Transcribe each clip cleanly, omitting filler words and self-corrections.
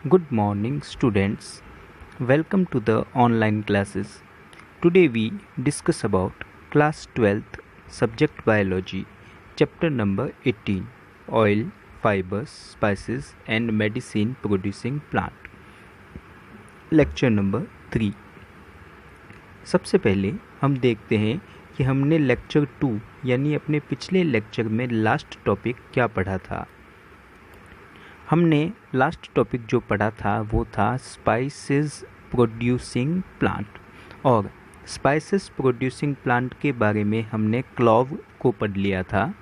Good morning, students. Welcome to the online classes. Today we discuss about class 12th subject biology, chapter number 18, oil, fibers, spices and medicine producing plant. Lecture number 3. सबसे पहले हम देखते हैं कि हमने lecture 2 यानी अपने पिछले लेक्चर में लास्ट टॉपिक क्या पढ़ा था। हमने लास्ट टॉपिक जो पढ़ा था वो था स्पाइसेस प्रोड्यूसिंग प्लांट, और स्पाइसेस प्रोड्यूसिंग प्लांट के बारे में हमने क्लॉव को पढ़ लिया था।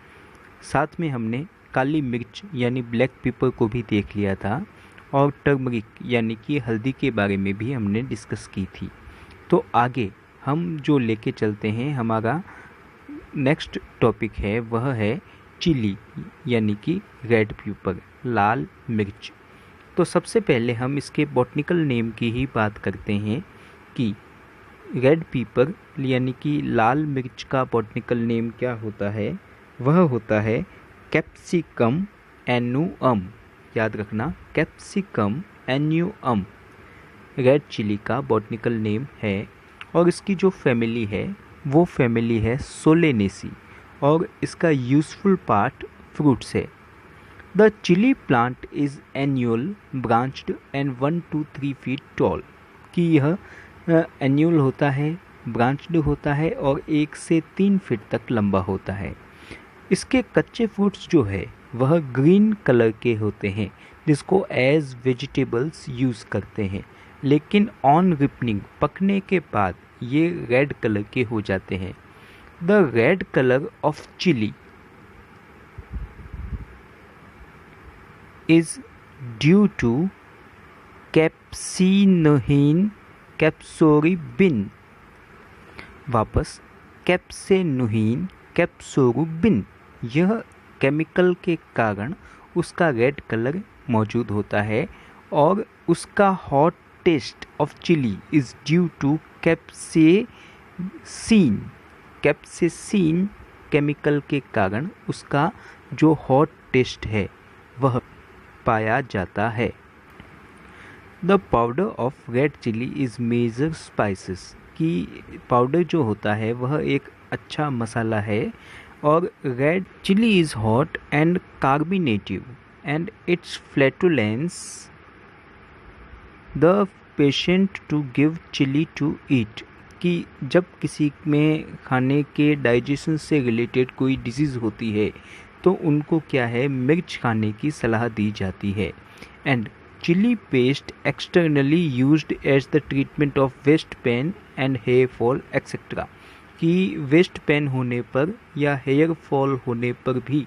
साथ में हमने काली मिर्च यानी ब्लैक पेपर को भी देख लिया था, और टर्मरिक यानी कि हल्दी के बारे में भी हमने डिस्कस की थी। तो आगे हम जो लेके चलते हैं, हमारा नेक्स्ट टॉपिक है वह है चिली यानी कि रेड पेपर, लाल मिर्च। तो सबसे पहले हम इसके बॉटनिकल नेम की ही बात करते हैं कि रेड पेपर यानी कि लाल मिर्च का बॉटनिकल नेम क्या होता है। वह होता है कैप्सिकम एन्युअम। याद रखना, कैप्सिकम एन्युअम रेड चिली का बॉटनिकल नेम है, और इसकी जो फैमिली है वो फैमिली है सोलेनेसी, और इसका यूजफुल पार्ट फ्रूट्स है। The chilli plant is annual, branched and 1 to 3 feet tall. कि यह एन्युअल होता है, ब्रांच्ड होता है और 1 से 3 फीट तक लंबा होता है। इसके कच्चे फ्रूट्स जो है वह ग्रीन कलर के होते हैं, जिसको एज वेजिटेबल्स यूज़ करते हैं, लेकिन ऑन रिपनिंग, पकने के बाद ये रेड कलर के हो जाते हैं। The red colour of chilli is due to capsanthin capsorubin. वापस, कैप्सिनोहिन कैप्सोरिबिन, यह केमिकल के कारण उसका रेड कलर मौजूद होता है, और उसका hot taste of chilli is due to capsaicin. Capsaicin chemical के कारण उसका जो हॉट टेस्ट है वह पाया जाता है। The powder of red chilli is major spices. की पाउडर जो होता है वह एक अच्छा मसाला है, और red chilli is hot and carminative and its flatulence the patient to give chilli to eat. कि जब किसी में खाने के डाइजेशन से रिलेटेड कोई डिजीज़ होती है तो उनको क्या है, मिर्च खाने की सलाह दी जाती है। And chilli paste externally used as the treatment of waist pain and hair fall etcetera. कि वेस्ट पेन होने पर या हेयर फॉल होने पर भी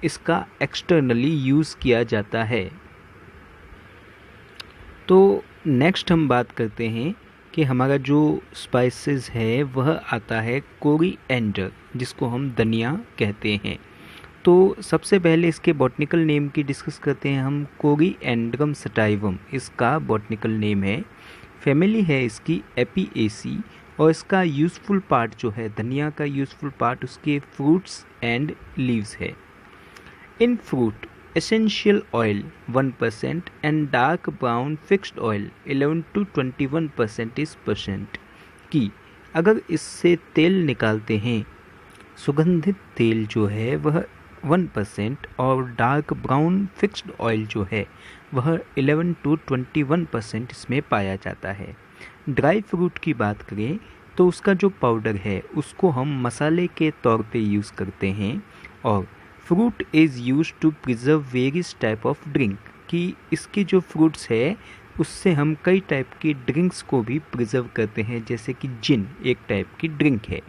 इसका एक्सटर्नली यूज़ किया जाता है। तो नेक्स्ट हम बात करते हैं कि हमारा जो स्पाइसेस है वह आता है कोरिएंडर, जिसको हम धनिया कहते हैं। तो सबसे पहले इसके बॉटनिकल नेम की डिस्कस करते हैं हम। कोरिएंड्रम सटाइवम इसका बॉटनिकल नेम है। फैमिली है इसकी एपिएसी, और इसका यूज़फुल पार्ट जो है, धनिया का यूज़फुल पार्ट उसके फ्रूट्स एंड लीव्स है। In fruit essential oil 1% and dark brown fixed oil 11 to 21% is percent. कि अगर इससे तेल निकालते हैं, सुगंधित तेल जो है वह 1%, और डार्क ब्राउन फिक्स्ड ऑयल जो है वह 11 to 21% इसमें पाया जाता है। ड्राई फ्रूट की बात करें तो उसका जो पाउडर है उसको हम मसाले के तौर पे यूज़ करते हैं, और fruit is use to preserve various type of drink. कि इसके जो फ्रूट्स है उससे हम कई टाइप की ड्रिंक्स को भी प्रिजर्व करते हैं, जैसे कि जिन एक टाइप की ड्रिंक है।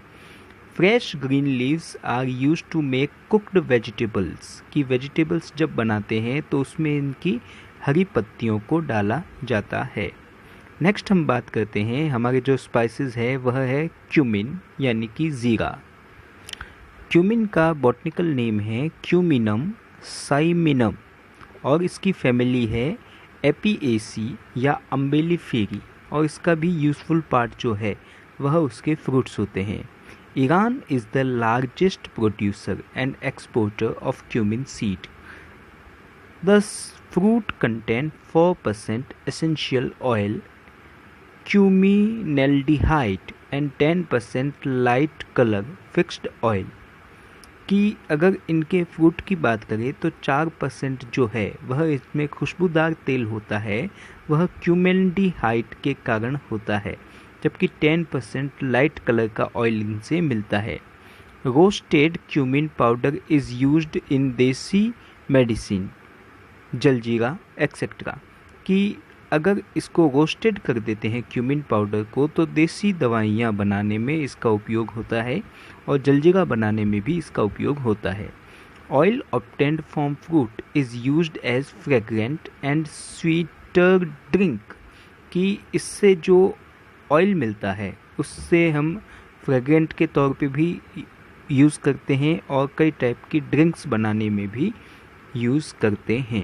Fresh green leaves are use to make cooked vegetables. कि वेजिटेबल्स जब बनाते हैं तो उसमें इनकी हरी पत्तियों को डाला जाता है। नेक्स्ट हम बात करते हैं, हमारे जो स्पाइसेस है वह है क्यूमिन यानी कि ज़ीरा। क्यूमिन का बॉटनिकल नेम है क्यूमिनम साइमिनम, और इसकी फैमिली है एपिएसी या अम्बेलिफेरी, और इसका भी यूज़फुल पार्ट जो है वह उसके फ्रूट्स होते हैं। Iran is the largest producer and exporter of cumin seed. The Fruit contain 4% essential oil, cuminaldehyde and 10% light color fixed oil। कि अगर इनके फ्रूट की बात करें तो 4% जो है वह इसमें खुशबूदार तेल होता है, वह क्यूमेल्डिहाइड के कारण होता है, जबकि 10% लाइट कलर का ऑयल इनसे मिलता है। Roasted cumin powder is used इन देसी मेडिसिन, जलजीरा एक्सेट्रा। कि अगर इसको रोस्टेड कर देते हैं क्यूमिन पाउडर को तो देसी दवाइयाँ बनाने में इसका उपयोग होता है और जलजीरा बनाने में भी इसका उपयोग होता है। Oil obtained from fruit is used as fragrant and sweeter drink. कि इससे जो ऑयल मिलता है उससे हम फ्रेग्रेंट के तौर पे भी यूज़ करते हैं और कई टाइप की ड्रिंक्स बनाने में भी यूज़ करते हैं।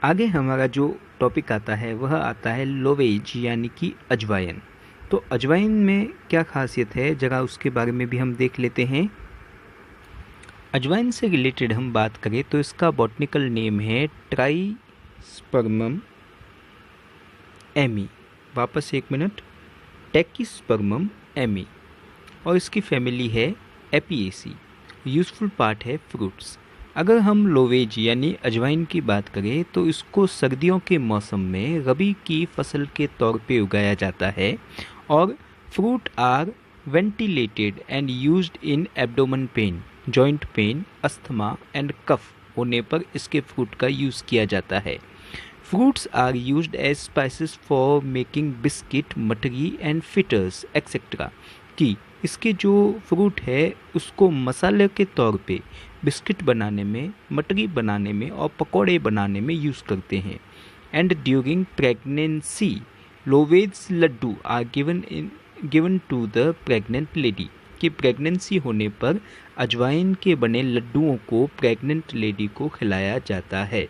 आगे हमारा जो टॉपिक आता है वह आता है लोवेज यानी कि अजवाइन। तो अजवाइन में क्या खासियत है जरा उसके बारे में भी हम देख लेते हैं। अजवाइन से रिलेटेड हम बात करें तो इसका बॉटनिकल नेम है ट्राइस्पर्मम एमी, वापस एक मिनट, टैकिस्पर्मम एमी, और इसकी फैमिली है एपिएसी। यूज़फुल पार्ट है फ्रूट्स। अगर हम लोवेज यानी अजवाइन की बात करें तो इसको सर्दियों के मौसम में रबी की फसल के तौर पे उगाया जाता है और fruit are ventilated and used in abdomen pain, joint pain, asthma and cough होने पर इसके फ्रूट का यूज़ किया जाता है। Fruits are used as spices for making biscuit, mathri and fritters etcetera. कि इसके जो फ्रूट है उसको मसाले के तौर पे बिस्किट बनाने में, मटरी बनाने में और पकौड़े बनाने में यूज़ करते हैं। And during pregnancy lovage laddoo are given to the pregnant lady. कि प्रेगनेंसी होने पर अजवाइन के बने लड्डुओं को प्रेग्नेंट लेडी को खिलाया जाता है।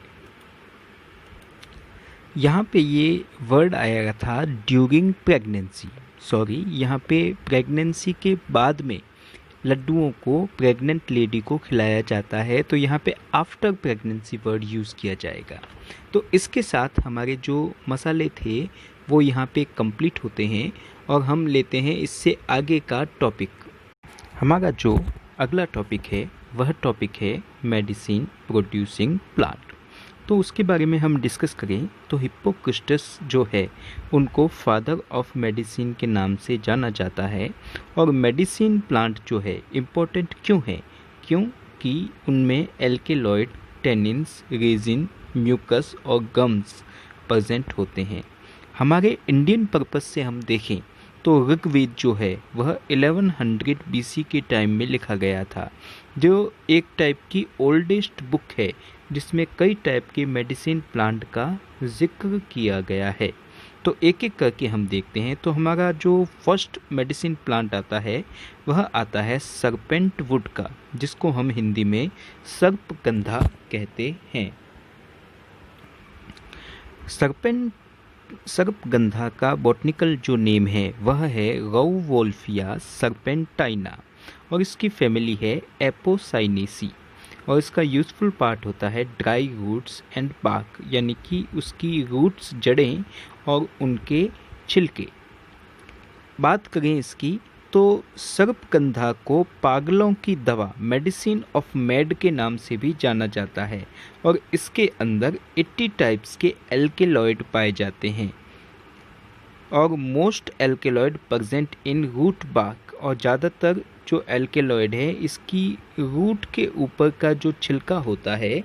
यहाँ पे ये वर्ड आया था ड्यूरिंग प्रेगनेंसी, सॉरी, यहाँ पे प्रेगनेंसी के बाद में लड्डुओं को प्रेग्नेंट लेडी को खिलाया जाता है, तो यहाँ पे आफ्टर प्रेगनेंसी वर्ड यूज़ किया जाएगा। तो इसके साथ हमारे जो मसाले थे वो यहाँ पे कंप्लीट होते हैं और हम लेते हैं इससे आगे का टॉपिक। हमारा जो अगला टॉपिक है वह टॉपिक है मेडिसिन प्रोड्यूसिंग प्लांट। तो उसके बारे में हम डिस्कस करें तो हिप्पोक्रेटस जो है उनको फादर ऑफ मेडिसिन के नाम से जाना जाता है। और मेडिसिन प्लांट जो है इम्पोर्टेंट क्यों है? क्योंकि उनमें एल्केलॉइड, टेनिन्स, रेजिन, म्यूकस और गम्स प्रेजेंट होते हैं। हमारे इंडियन पर्पस से हम देखें तो ऋग्वेद जो है वह 1100 BC के टाइम में लिखा गया था, जो एक टाइप की ओल्डेस्ट बुक है जिसमें कई टाइप के मेडिसिन प्लांट का जिक्र किया गया है। तो एक एक करके हम देखते हैं। तो हमारा जो फर्स्ट मेडिसिन प्लांट आता है वह आता है सरपेंट वुड का, जिसको हम हिंदी में सर्पगंधा कहते हैं। सर्पगंधा का बॉटनिकल जो नेम है वह है राउवोल्फिया सर्पेंटाइना और इसकी फैमिली है एपोसाइनेसी। और इसका यूज़फुल पार्ट होता है ड्राई रूट्स एंड बार्क, यानी कि उसकी रूट्स, जड़ें और उनके छिलके। बात करें इसकी तो सर्पगंधा को पागलों की दवा, मेडिसिन ऑफ मैड के नाम से भी जाना जाता है और इसके अंदर 80 टाइप्स के एल्केलॉइड पाए जाते हैं और most alkaloid present in root bark. और ज़्यादातर जो एल्केलॉइड है इसकी रूट के ऊपर का जो छिलका होता है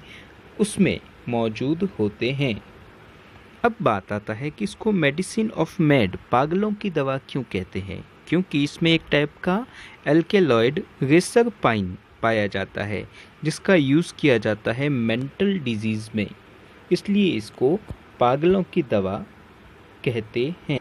उसमें मौजूद होते हैं। अब बात आता है कि इसको मेडिसिन ऑफ मैड, पागलों की दवा क्यों कहते हैं? क्योंकि इसमें एक टाइप का एल्केलॉइड रेसरपाइन पाया जाता है जिसका यूज़ किया जाता है मेंटल डिजीज़ में, इसलिए इसको पागलों की दवा कहते हैं।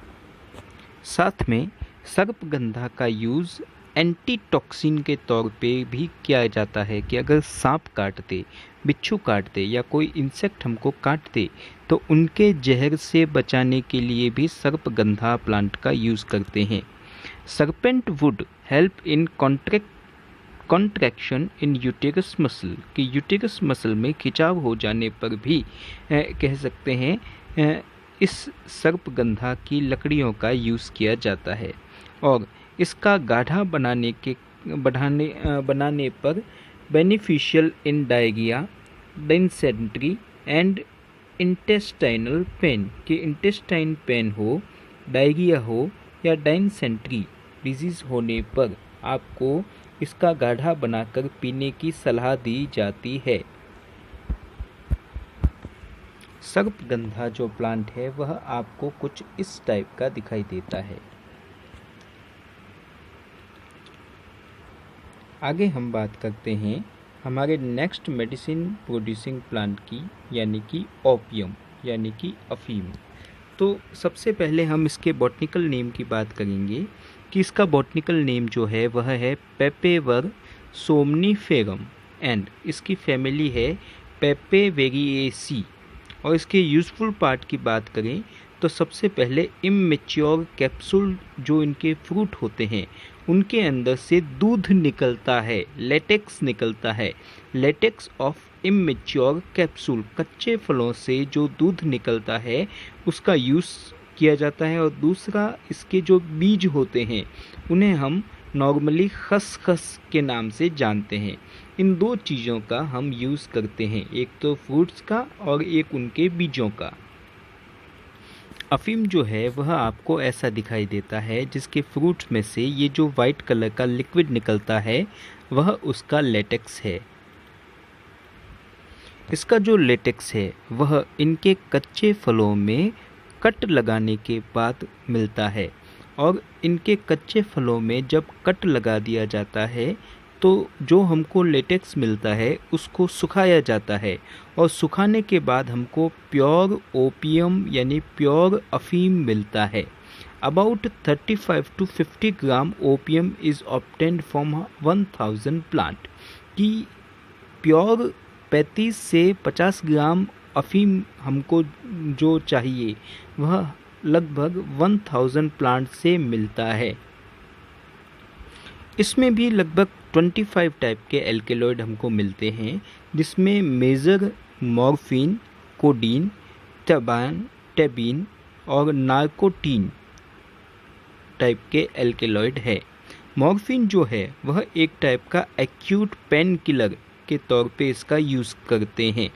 साथ में सर्पगंधा का यूज़ एंटीटॉक्सिन के तौर पे भी किया जाता है कि अगर सांप काट दे, बिच्छू काट दे या कोई इंसेक्ट हमको काट दे तो उनके जहर से बचाने के लिए भी सर्पगंधा प्लांट का यूज़ करते हैं। Serpent wood help in contraction in uterus muscle, कि यूटेरस मसल में खिंचाव हो जाने पर भी कह सकते हैं इस सर्पगंधा की लकड़ियों का यूज़ किया जाता है। और इसका गाढ़ा बनाने पर beneficial in diarrhoea, dysentery and intestinal pain, कि इंटेस्टाइन पेन हो, डायरिया हो या डिसेंट्री डिजीज़ होने पर आपको इसका गाढ़ा बनाकर पीने की सलाह दी जाती है। सर्पगंधा जो प्लांट है वह आपको कुछ इस टाइप का दिखाई देता है। आगे हम बात करते हैं हमारे नेक्स्ट मेडिसिन प्रोड्यूसिंग प्लांट की, यानी कि ओपियम यानी कि अफीम। तो सबसे पहले हम इसके बॉटनिकल नेम की बात करेंगे कि इसका बॉटनिकल नेम जो है वह है पेपेवर सोमनीफेरम एंड इसकी फैमिली है पेपेवेरिएसी। और इसके यूज़फुल पार्ट की बात करें तो सबसे पहले इमैच्योर कैप्सूल जो इनके फ्रूट होते हैं उनके अंदर से दूध निकलता है, लेटेक्स निकलता है। लेटेक्स ऑफ इमैच्योर कैप्सूल, कच्चे फलों से जो दूध निकलता है उसका यूज़ किया जाता है। और दूसरा, इसके जो बीज होते हैं उन्हें हम नॉर्मली खसखस के नाम से जानते हैं। इन दो चीज़ों का हम यूज़ करते हैं, एक तो फ्रूट्स का और एक उनके बीजों का। अफीम जो है वह आपको ऐसा दिखाई देता है जिसके फ्रूट्स में से ये जो वाइट कलर का लिक्विड निकलता है वह उसका लेटेक्स है। इसका जो लेटेक्स है वह इनके कच्चे फलों में कट लगाने के बाद मिलता है। और इनके कच्चे फलों में जब कट लगा दिया जाता है तो जो हमको लेटेक्स मिलता है उसको सुखाया जाता है। और सुखाने के बाद हमको प्योर ओपियम यानी प्योर अफीम मिलता है। About 35 to 50 gram opium is obtained from 1000 plant, की प्योर 35 से 50 ग्राम अफीम हमको जो चाहिए वह लगभग 1000 प्लांट से मिलता है। इसमें भी लगभग 25 टाइप के एल्केलॉइड हमको मिलते हैं, जिसमें मेजर मॉर्फिन, कोडीन, टेबीन और नार्कोटीन टाइप के एल्केलॉइड है। मॉर्फिन जो है वह एक टाइप का एक्यूट पेन किलर के तौर पे इसका यूज़ करते हैं।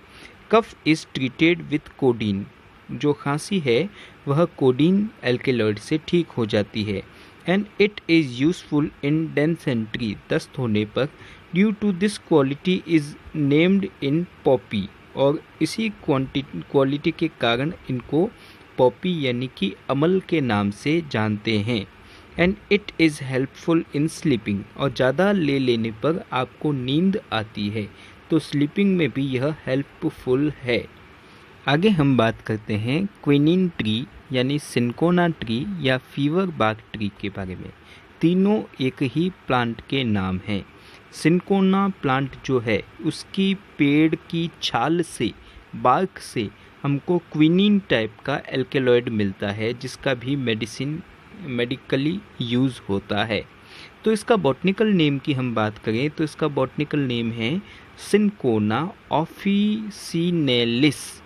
कफ इज़ ट्रीटेड विथ कोडीन, जो खांसी है वह कोडीन एल्केलॉइड से ठीक हो जाती है। And it is useful in dysentery, दस्त होने पर। Due to this quality is named in poppy, और इसी क्वालिटी के कारण इनको पॉपी यानी कि अमल के नाम से जानते हैं। And it is helpful in sleeping, और ज़्यादा ले लेने पर आपको नींद आती है, तो स्लीपिंग में भी यह हेल्पफुल है। आगे हम बात करते हैं क्विनिन ट्री यानी सिनकोना ट्री या फीवर बार्क ट्री के बारे में। तीनों एक ही प्लांट के नाम हैं। सिनकोना प्लांट जो है उसकी पेड़ की छाल से, बार्क से हमको क्विनिन टाइप का एल्केलॉइड मिलता है, जिसका भी मेडिकली यूज़ होता है। तो इसका बॉटनिकल नेम की हम बात करें तो इसका बॉटनिकल नेम है सिनकोना ऑफिसिनेलिस,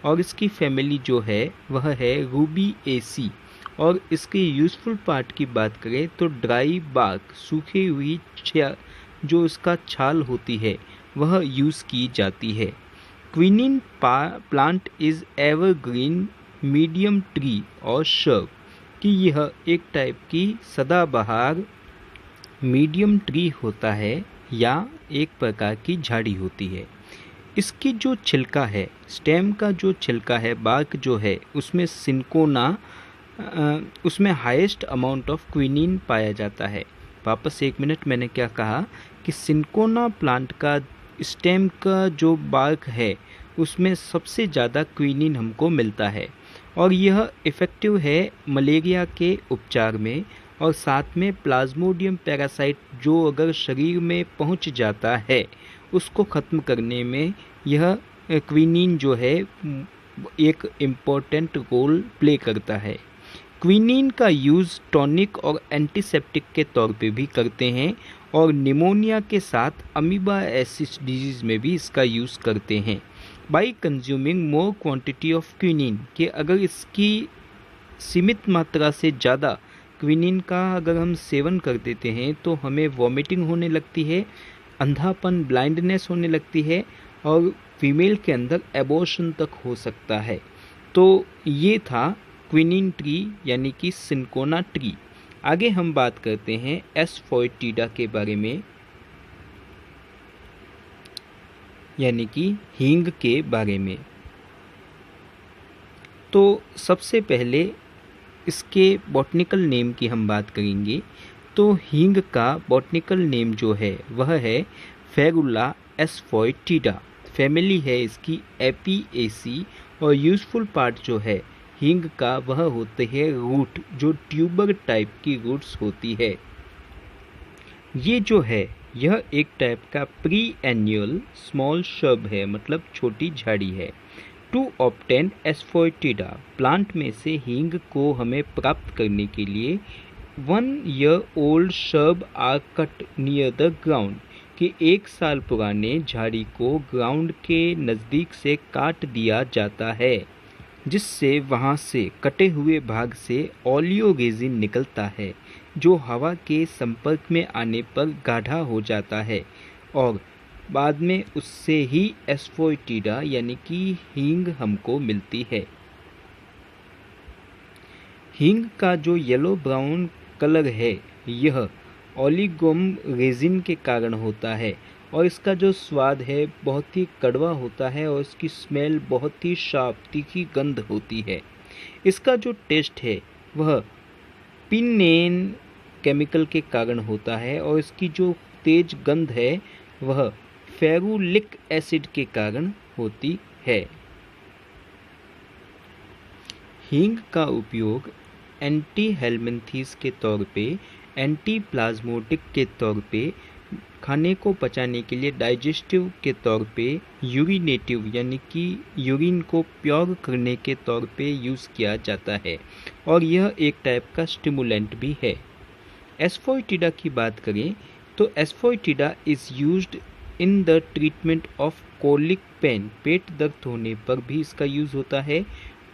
और इसकी फैमिली जो है वह है रूबिएसी। और इसके यूज़फुल पार्ट की बात करें तो ड्राई बार्क, सूखी हुई जो इसका छाल होती है वह यूज़ की जाती है। Quinine plant is evergreen medium tree और श्रब, कि यह एक टाइप की सदाबहार मीडियम ट्री होता है या एक प्रकार की झाड़ी होती है। इसकी जो छिलका है, स्टेम का जो छिलका है, बार्क जो है, उसमें सिनकोना उसमें हाईएस्ट अमाउंट ऑफ क्विनिन पाया जाता है। वापस एक मिनट, मैंने क्या कहा कि सिनकोना प्लांट का स्टेम का जो बार्क है उसमें सबसे ज़्यादा क्विनिन हमको मिलता है, और यह इफ़ेक्टिव है मलेरिया के उपचार में। और साथ में प्लाज्मोडियम पैरासाइट जो अगर शरीर में पहुंच जाता है उसको ख़त्म करने में यह क्विनिन जो है एक इम्पोर्टेंट रोल प्ले करता है। क्विनीन का यूज़ टॉनिक और एंटीसेप्टिक के तौर पे भी करते हैं और निमोनिया के साथ अमीबा एसिस डिजीज़ में भी इसका यूज़ करते हैं। By consuming more quantity of quinine, कि अगर इसकी सीमित मात्रा से ज़्यादा क्विनीन का अगर हम सेवन कर देते हैं तो हमें वॉमिटिंग होने लगती है, अंधापन, ब्लाइंडनेस होने लगती है और फीमेल के अंदर एबॉर्शन तक हो सकता है। तो ये था क्विनीन ट्री यानी कि सिनकोना ट्री। आगे हम बात करते हैं एस्फोएटिडा के बारे में, यानी कि हींग के बारे में। तो सबसे पहले इसके बॉटनिकल नेम की हम बात करेंगे। तो हींग का बॉटनिकल नेम जो है वह है फेरुला एस्फोएटिडा। फैमिली है इसकी एपिएसी और यूजफुल पार्ट जो है हींग का वह होते हैं रूट, जो ट्यूबर टाइप की रूट्स होती है। ये जो है यह एक टाइप का प्री एन्युअल स्मॉल शब है, मतलब छोटी झाड़ी है। टू ऑब्टेन एस्फोएटिडा, प्लांट में से हींग को हमें प्राप्त करने के लिए 1 year old shrub are cut near the ground, कि 1 साल पुराने झाड़ी को ग्राउंड के नज़दीक से काट दिया जाता है, जिससे वहाँ से कटे हुए भाग से ओलियो रेजिन निकलता है, जो हवा के संपर्क में आने पर गाढ़ा हो जाता है और बाद में उससे ही एस्फोएटिडा यानी कि हींग हमको मिलती है। हींग का जो येलो ब्राउन कलर है यह ओलिगोम रेजिन के कारण होता है और इसका जो स्वाद है बहुत ही कड़वा होता है और इसकी स्मेल बहुत ही शार्प तीखी गंध होती है। इसका जो टेस्ट है वह पिनेन केमिकल के कारण होता है और इसकी जो तेज गंध है वह फेरुलिक एसिड के कारण होती है। हींग का उपयोग एंटी हेलमिंथीज के तौर पे, एंटी प्लाज्मोटिक के तौर पे, खाने को पचाने के लिए डाइजेस्टिव के तौर पे, यूरिनेटिव यानी कि यूरिन को प्योर करने के तौर पे यूज़ किया जाता है और यह एक टाइप का स्टिमुलेंट भी है। एस्फोएटिडा की बात करें तो asafoetida is used in the treatment of colic pain, पेट दर्द होने पर भी इसका यूज़ होता है।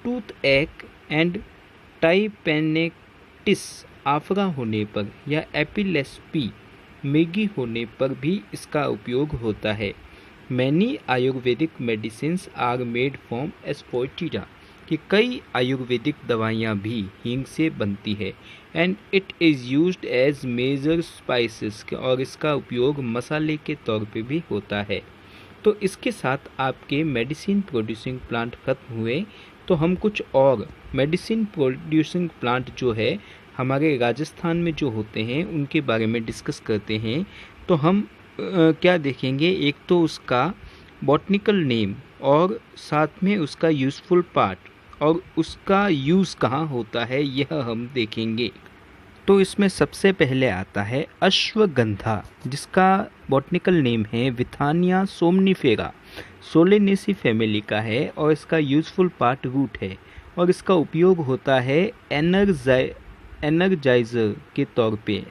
टूथ एक एंड टाइपेनेक्टिस, आफरा होने पर या एपिलेप्सी, मृगी होने पर भी इसका उपयोग होता है। Many ayurvedic medicines are made from asafoetida, कि कई आयुर्वेदिक दवाइयाँ भी हींग से बनती है। And it is used as major spices, और इसका उपयोग मसाले के तौर पे भी होता है। तो इसके साथ आपके मेडिसिन प्रोड्यूसिंग प्लांट खत्म हुए, तो हम कुछ और मेडिसिन प्रोड्यूसिंग प्लांट जो है हमारे राजस्थान में जो होते हैं उनके बारे में डिस्कस करते हैं। तो हम क्या देखेंगे, एक तो उसका बॉटनिकल नेम और साथ में उसका यूज़फुल पार्ट और उसका यूज़ कहाँ होता है यह हम देखेंगे। तो इसमें सबसे पहले आता है अश्वगंधा, जिसका बॉटनिकल नेम है विथानिया सोमनिफेरा, सोलेनेसी फैमिली का है और इसका यूज़फुल पार्ट रूट है और इसका उपयोग होता है एनर्जाइजर के तौर पे।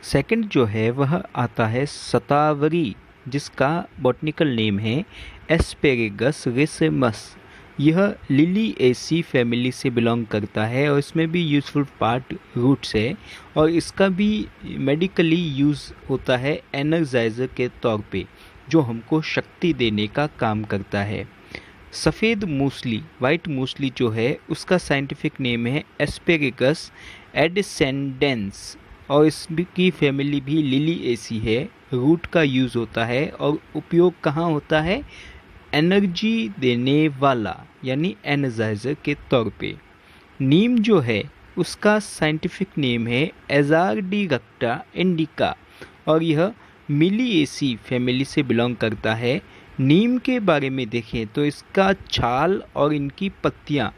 सेकंड जो है वह आता है शतावरी, जिसका बॉटनिकल नेम है एस्पेरेगस रेसेमस। यह लिलिएसी फैमिली से बिलोंग करता है और इसमें भी यूज़फुल पार्ट रूट्स है और इसका भी मेडिकली यूज़ होता है एनर्जाइजर के तौर पे, जो हमको शक्ति देने का काम करता है। सफ़ेद मूसली, वाइट मूसली जो है उसका साइंटिफिक नेम है एस्पेरेगस एडिसेंडेंस और इसकी फैमिली भी लिलिएसी है। रूट का यूज़ होता है और उपयोग कहाँ होता है, एनर्जी देने वाला यानी एनर्जाइजर के तौर पे। नीम जो है उसका साइंटिफिक नेम है एजार्डिगक्टा इंडिका और यह मिलिएसी फैमिली से बिलोंग करता है। नीम के बारे में देखें तो इसका छाल और इनकी पत्तियां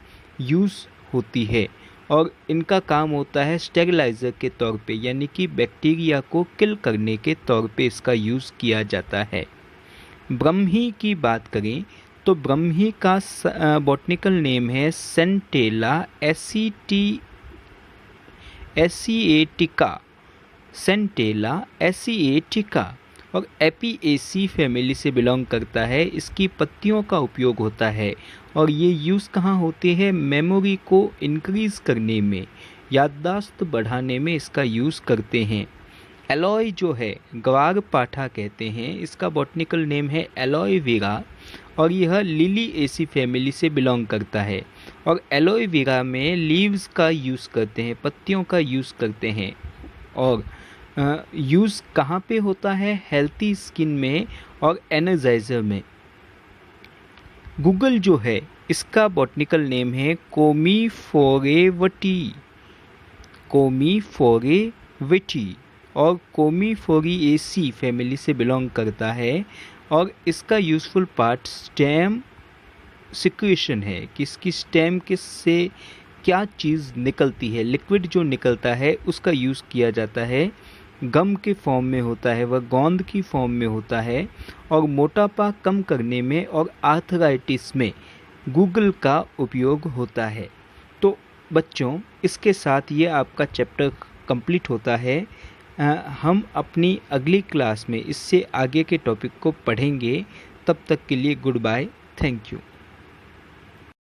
यूज़ होती है और इनका काम होता है स्टेरिलाइज़र के तौर पे, यानी कि बैक्टीरिया को किल करने के तौर पे इसका यूज़ किया जाता है। ब्रह्मी की बात करें तो ब्रह्मी का बॉटनिकल नेम है सेंटेला एसिएटिका, सेंटेला एसिएटिका, और एपिएसी फैमिली से बिलोंग करता है। इसकी पत्तियों का उपयोग होता है और ये यूज़ कहाँ होते हैं? मेमोरी को इंक्रीज़ करने में, याददाश्त बढ़ाने में इसका यूज़ करते हैं। एलॉय जो है, ग्वार पाठा कहते हैं, इसका बॉटनिकल नेम है एलोवेरा और यह लिलिएसी फैमिली से बिलोंग करता है। और एलोवेरा में लीव्स का यूज़ करते हैं, पत्तियों का यूज़ करते हैं। और यूज़ कहाँ पे होता है? हेल्थी स्किन में और एनर्जाइजर में। गूगल जो है, इसका बॉटनिकल नेम है कोमीफोरेवटी, कोमीफोरेविटी, और कोमीफोरिएसी फैमिली से बिलोंग करता है। और इसका यूज़फुल पार्ट स्टेम सिक्रेशन है कि इसकी स्टेम से क्या चीज़ निकलती है, लिक्विड जो निकलता है उसका यूज़ किया जाता है। गम के फॉर्म में होता है, वह गोंद की फॉर्म में होता है। और मोटापा कम करने में और आर्थराइटिस में गूगल का उपयोग होता है। तो बच्चों, इसके साथ ये आपका चैप्टर कंप्लीट होता है। हम अपनी अगली क्लास में इससे आगे के टॉपिक को पढ़ेंगे। तब तक के लिए गुड बाय, थैंक यू।